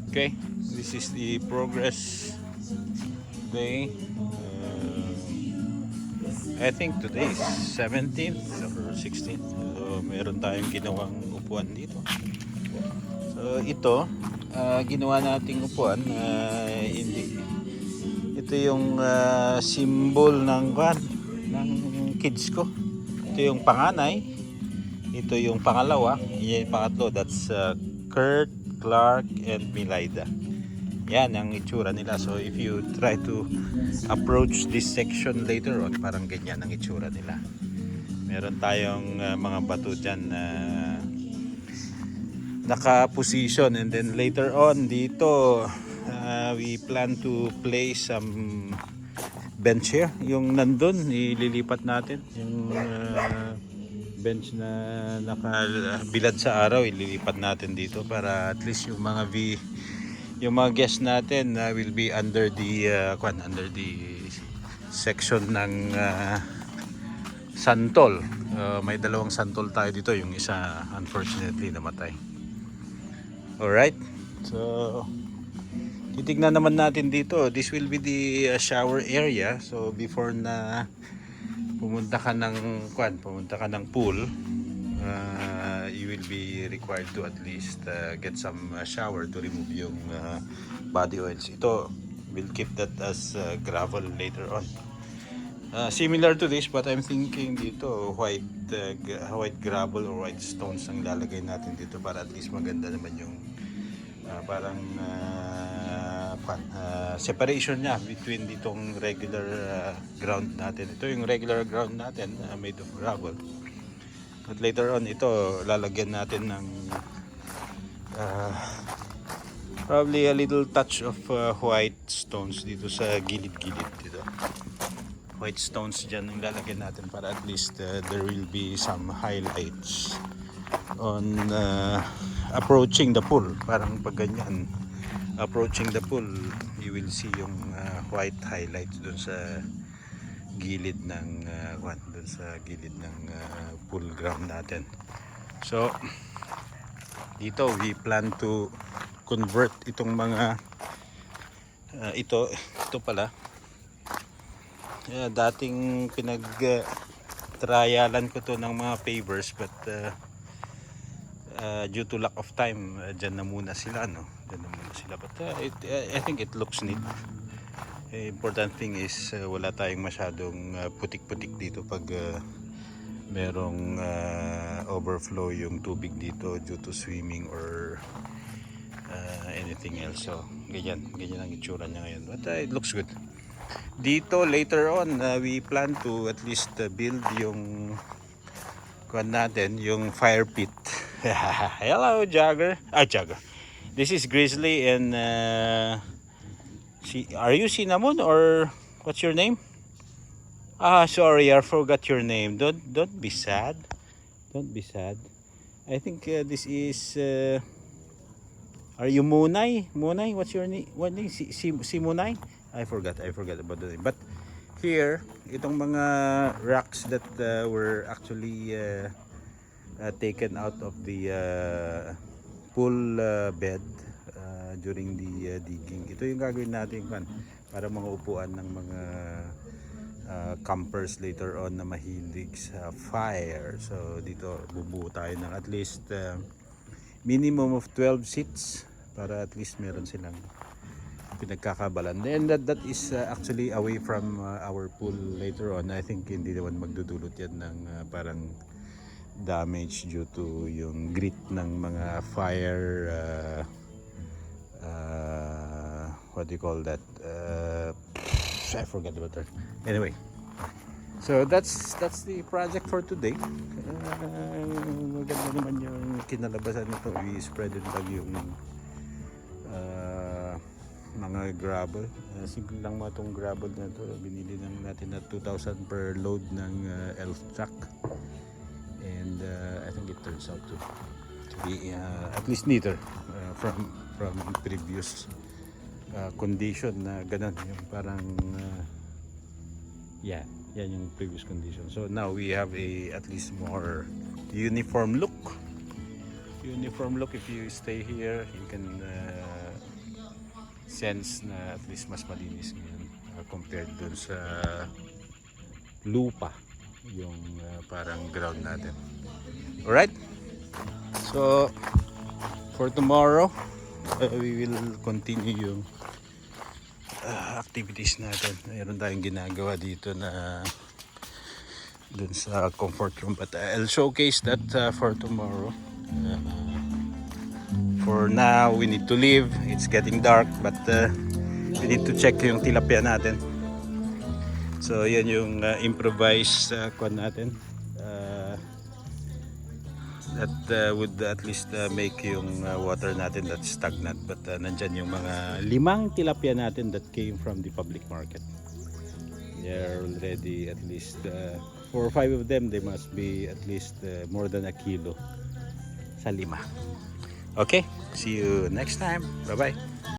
Okay, this is the progress day. I think today is 17th or 16th. So, meron tayong ginawang upuan dito. So ito, ginawa nating upuan. Hindi, ito yung symbol ng kids ko. Ito yung panganay. Ito yung pangalawa. Yan yung pangatlo. That's Kurt, Clark, and Milaida. Yan ang itsura nila. So if you try to approach this section later on, parang ganyan ang itsura nila. Meron tayong mga bato dyan na naka-position, and then later on dito we plan to place some bench here. Yung nandun ililipat natin yung bench na nakabilad sa araw, ililipat natin dito para at least yung mga guests natin will be under the under the section ng santol. May dalawang santol tayo dito, yung isa unfortunately namatay. Alright, so titignan naman natin dito. This will be the shower area. So before na pumunta ka ng pool, you will be required to at least get some shower to remove yung body oils. Ito, we'll keep that as gravel later on. Similar to this, but I'm thinking dito white gravel or white stones ang lalagay natin dito para at least maganda naman yung parang separation niya between ditong regular ground natin. Ito yung regular ground natin made of gravel. But later on, ito lalagyan natin ng probably a little touch of white stones dito sa gilid-gilid dito. White stones dyan ang lalagyan natin para at least there will be some highlights on approaching the pool. Parang pag ganyan approaching the pool, you will see yung white highlights dun sa gilid ng pool ground natin. So dito we plan to convert itong mga ito pala dating tryalan ko to ng mga pavers, but due to lack of time, dyan na muna sila, but I think it looks neat. Important thing is wala tayong masyadong putik-putik dito pag merong overflow yung tubig dito due to swimming or anything else. So ganyan ang itsura niya ngayon, but it looks good. Dito later on we plan to at least build yung natin, yung fire pit. Hello Jagger. Jagger. This is Grizzly, and are you Cinnamon or what's your name? Sorry, I forgot your name. Don't be sad. Don't be sad. I think this is are you Munay? Munay, what's your name? What name? Si Munay? I forgot about the name. But here, itong mga rocks that were actually taken out of the pool bed during the digging. Ito yung gagawin natin para mga upuan ng mga campers later on na mahilig sa fire. So dito bubuo tayo ng at least minimum of 12 seats para at least meron silang pinagkakabalan. And that is actually away from our pool later on. I think hindi naman magdudulot yan ng parang damage due to yung grit ng mga fire what do you call that, I forgot about that. Anyway, so that's the project for today. Maganda naman yung kinalabasan nito. We spread it lang yung mga gravel. Simple lang mga itong gravel na ito. Binili lang natin na 2,000 per load ng elf truck, and I think it turns out to be at least neater from previous condition na ganun, yung parang yan yung previous condition. So now we have a at least more uniform look. If you stay here, you can sense na at least mas malinis ngayon compared dun sa lupa yung parang ground natin. Alright, so for tomorrow we will continue yung activities natin. Mayroon tayong ginagawa dito na dun sa comfort room, but I'll showcase that for tomorrow. For now we need to leave, it's getting dark, but we need to check yung tilapia natin. So yan yung improvised kwan natin that would at least make yung water natin that's stagnant, but nandyan yung mga 5 tilapia natin that came from the public market. They're already at least 4 or 5 of them, they must be at least more than a kilo sa 5. Okay, see you next time. Bye bye.